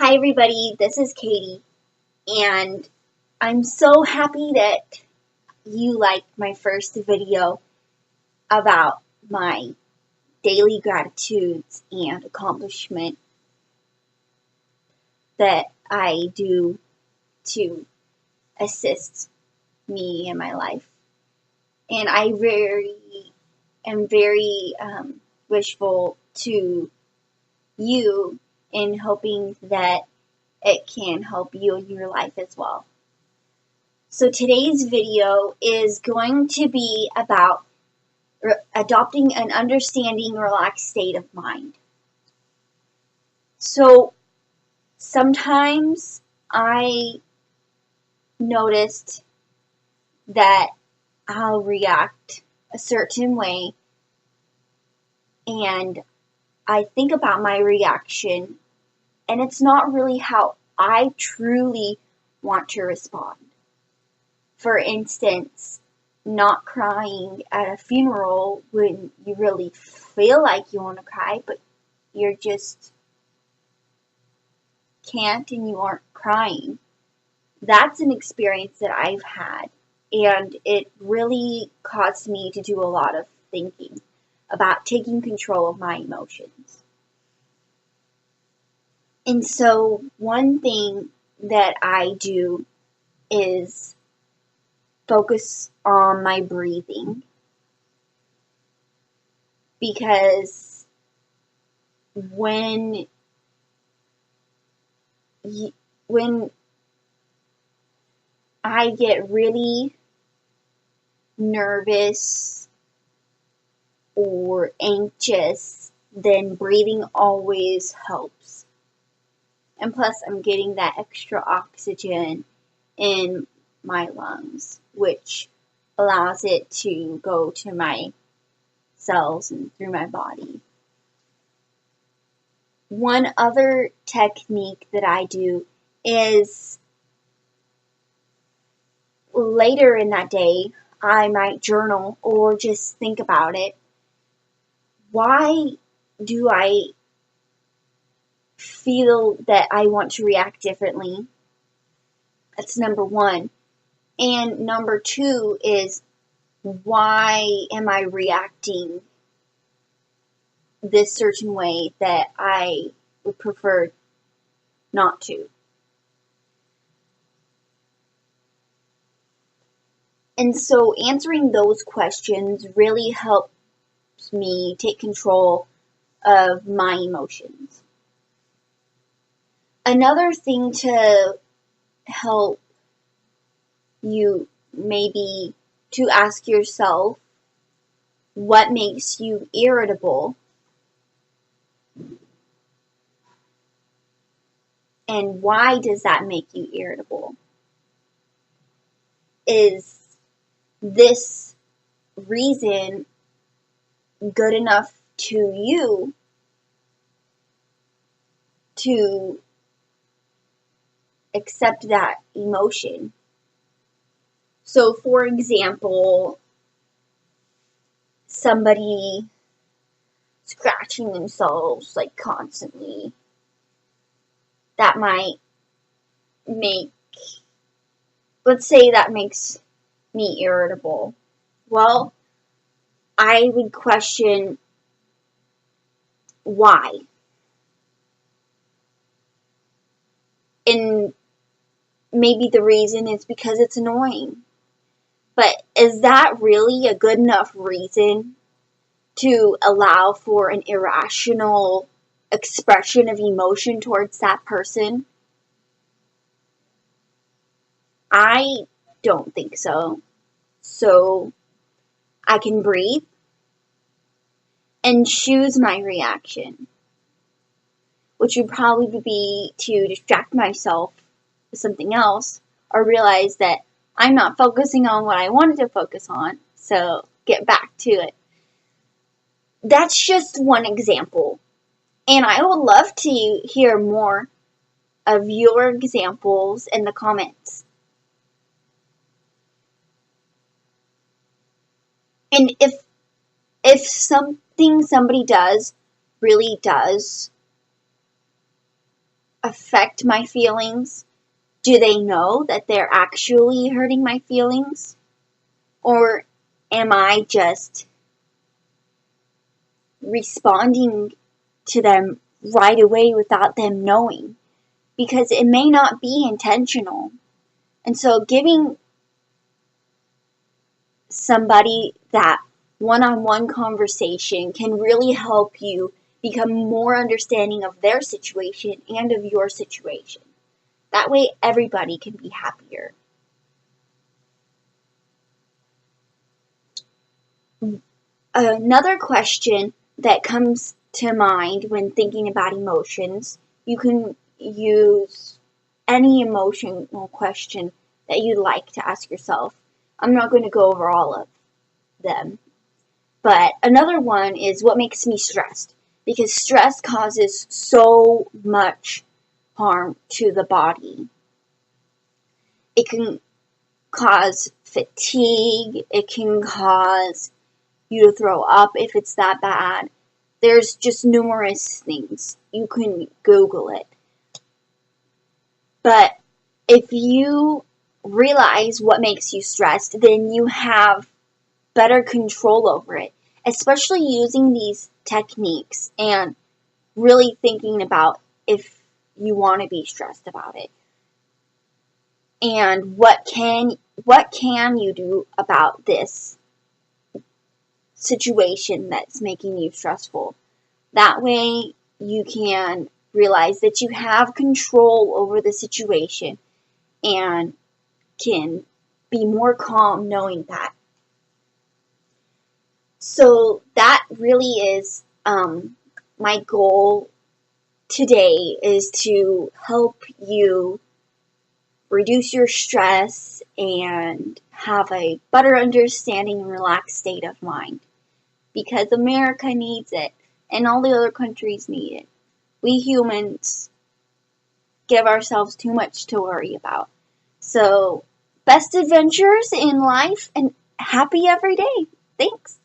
Hi everybody, this is Katie, and I'm so happy that you liked my first video about my daily gratitudes and accomplishment that I do to assist me in my life. And I am very wishful to you in hoping that it can help you in your life as well. So today's video is going to be about adopting an understanding, relaxed state of mind. So sometimes I noticed that I'll react a certain way, and I think about my reaction, and it's not really how I truly want to respond. For instance, not crying at a funeral when you really feel like you want to cry, but you just can't and you aren't crying. That's an experience that I've had, and it really caused me to do a lot of thinking about taking control of my emotions. And so one thing that I do is focus on my breathing, because when I get really nervous or anxious, then breathing always helps. And plus, I'm getting that extra oxygen in my lungs, which allows it to go to my cells and through my body. One other technique that I do is later in that day, I might journal or just think about it. Why do I feel that I want to react differently? That's number one. And number two is, why am I reacting this certain way that I would prefer not to? And so answering those questions really helps me take control of my emotions. Another thing to help you maybe to ask yourself what makes you irritable, and why does that make you irritable? Is this reason good enough to you to accept that emotion? So, for example, somebody scratching themselves like constantly, that might make, let's say that makes me irritable. Well, I would question why. And maybe the reason is because it's annoying. But is that really a good enough reason to allow for an irrational expression of emotion towards that person? I don't think so. So I can breathe and choose my reaction, which would probably be to distract myself with something else, or realize that I'm not focusing on what I wanted to focus on, so get back to it. That's just one example, and I would love to hear more of your examples in the comments. And if something somebody does really does affect my feelings? Do they know that they're actually hurting my feelings? Or am I just responding to them right away without them knowing? Because it may not be intentional. And so giving somebody that one-on-one conversation can really help you become more understanding of their situation and of your situation. That way everybody can be happier. Another question that comes to mind when thinking about emotions, you can use any emotional question that you'd like to ask yourself. I'm not going to go over all of them. But another one is, what makes me stressed? Because stress causes so much harm to the body. It can cause fatigue. It can cause you to throw up if it's that bad. There's just numerous things. You can Google it. But if you realize what makes you stressed, then you have better control over it, especially using these techniques and really thinking about if you want to be stressed about it. And what can you do about this situation that's making you stressful? That way you can realize that you have control over the situation and can be more calm knowing that. So that really is my goal today, is to help you reduce your stress and have a better understanding and relaxed state of mind. Because America needs it, and all the other countries need it. We humans give ourselves too much to worry about. So, best adventures in life and happy every day. Thanks.